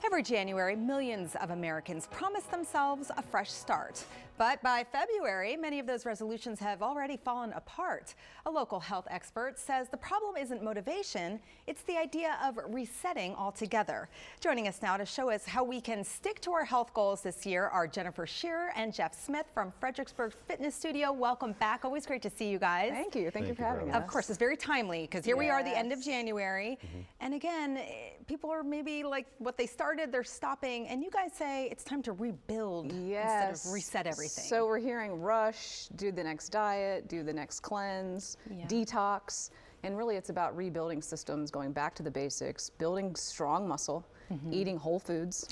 Every January, millions of Americans promise themselves a fresh start. But by February, many of those resolutions have already fallen apart. A local health expert says the problem isn't motivation, it's the idea of resetting altogether. Joining us now to show us how we can stick to our health goals this year are Jennifer Scherer and Jeff Smith from Fredericksburg Fitness Studio. Welcome back. Always great to see you guys. Thank you. Thank you for having us. Of course, it's very timely because here we are, the end of January. And again, people are maybe like what they started, they're stopping. And you guys say it's time to rebuild instead of reset everything. So we're hearing rush, do the next diet, do the next cleanse, detox. And really it's about rebuilding systems, going back to the basics, building strong muscle, eating whole foods,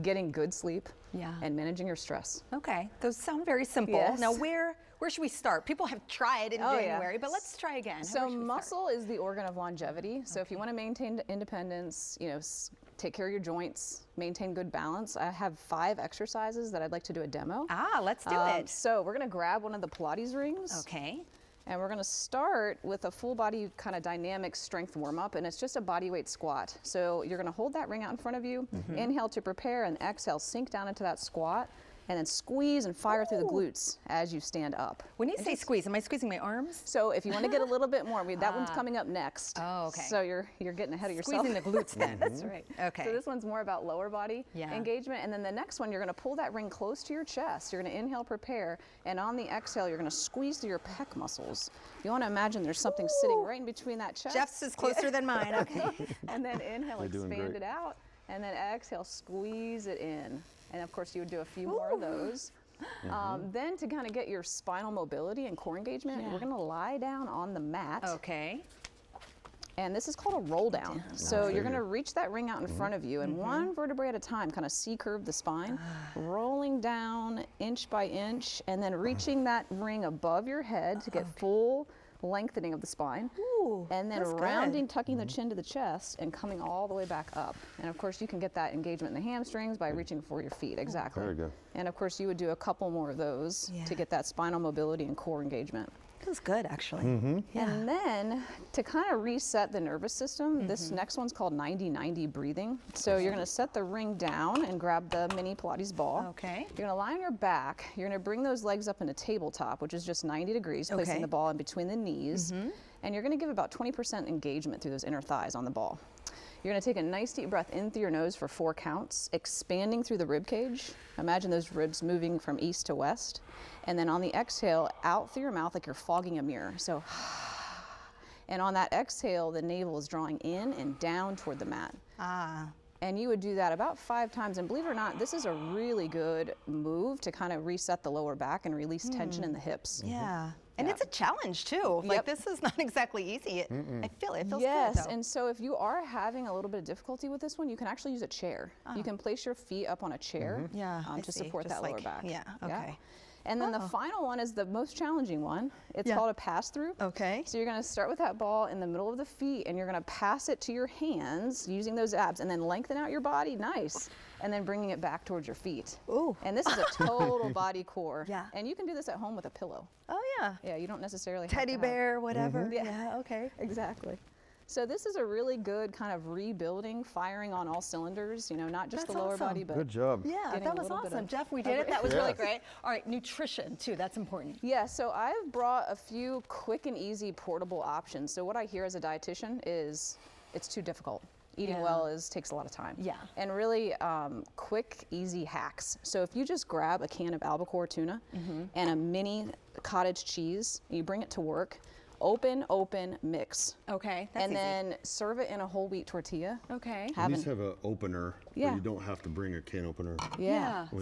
getting good sleep, and managing your stress. Okay, those sound very simple. Yes. Now where should we start? People have tried in January, but let's try again. So muscle is the organ of longevity. So if you want to maintain independence, take care of your joints, maintain good balance. I have 5 exercises that I'd like to do a demo. Let's do it. So we're going to grab one of the Pilates rings. Okay. And we're going to start with a full body kind of dynamic strength warm up, and it's just a body weight squat. So you're going to hold that ring out in front of you, inhale to prepare, and exhale, sink down into that squat, and then squeeze and fire through the glutes as you stand up. When you say squeeze, am I squeezing my arms? So if you want to get a little bit more, that one's coming up next. Oh, okay. So you're getting ahead of yourself. Squeezing the glutes then. That's right. Okay. So this one's more about lower body engagement, and then the next one, you're going to pull that ring close to your chest. You're going to inhale, prepare, and on the exhale, you're going to squeeze through your pec muscles. You want to imagine there's something sitting right in between that chest. Jeff's is closer than mine. Okay. And then inhale, expand it out, and then exhale, squeeze it in. And of course, you would do a few more of those. Then to kind of get your spinal mobility and core engagement, we're going to lie down on the mat. Okay. And this is called a roll down. So you're going to reach that ring out in front of you, and one vertebrae at a time, kind of C-curve the spine, rolling down inch by inch, and then reaching that ring above your head to get full lengthening of the spine. And then rounding, tucking the chin to the chest, and coming all the way back up. And of course, you can get that engagement in the hamstrings by reaching for your feet. Exactly. Very good. And of course, you would do a couple more of those to get that spinal mobility and core engagement. Feels good, actually. And then to kind of reset the nervous system, this next one's called 90-90 breathing. So you're going to set the ring down and grab the mini Pilates ball. Okay. You're going to lie on your back. You're going to bring those legs up into tabletop, which is just 90 degrees, placing the ball in between the knees. And you're going to give about 20% engagement through those inner thighs on the ball. You're going to take a nice deep breath in through your nose for 4 counts, expanding through the rib cage. Imagine those ribs moving from east to west. And then on the exhale, out through your mouth like you're fogging a mirror. So, and on that exhale, the navel is drawing in and down toward the mat. And you would do that about 5 times. And believe it or not, this is a really good move to kind of reset the lower back and release tension in the hips. And it's a challenge too. Like this is not exactly easy. I feel it. It feels good though. And so if you are having a little bit of difficulty with this one, you can actually use a chair. You can place your feet up on a chair to support that lower back. Okay. And then the final one is the most challenging one. It's called a pass-through. Okay. So you're going to start with that ball in the middle of the feet, and you're going to pass it to your hands using those abs, and then lengthen out your body, and then bringing it back towards your feet. And this is a total body core. And you can do this at home with a pillow. Yeah, you don't necessarily have Teddy bear, whatever. Okay. Exactly. So this is a really good kind of rebuilding, firing on all cylinders, not just the lower body, but good job. Yeah, that was awesome. Jeff, we did it. That was really great. All right, nutrition too, that's important. Yeah, so I've brought a few quick and easy portable options. So what I hear as a dietitian is it's too difficult. Eating well takes a lot of time. And really quick, easy hacks. So if you just grab a can of albacore tuna and a mini cottage cheese, and you bring it to work, open, mix. Okay, that's and easy. then serve it in a whole wheat tortilla. Okay. At least have an opener where you don't have to bring a can opener.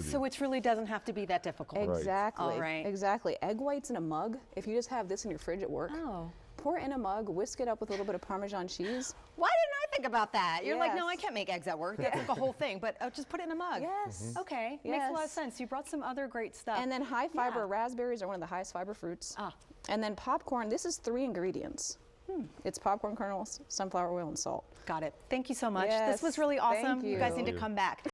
So it really doesn't have to be that difficult. Exactly. All right. Exactly. Egg whites in a mug. If you just have this in your fridge at work, pour it in a mug, whisk it up with a little bit of Parmesan cheese. Why didn't I think about that? You're like, no, I can't make eggs at work. That's like a whole thing, but just put it in a mug. Okay, makes a lot of sense. You brought some other great stuff. And then high fiber raspberries are one of the highest fiber fruits. And then popcorn, this is 3 ingredients. It's popcorn kernels, sunflower oil, and salt. Got it. Thank you so much. This was really awesome. Thank you. You guys need to come back.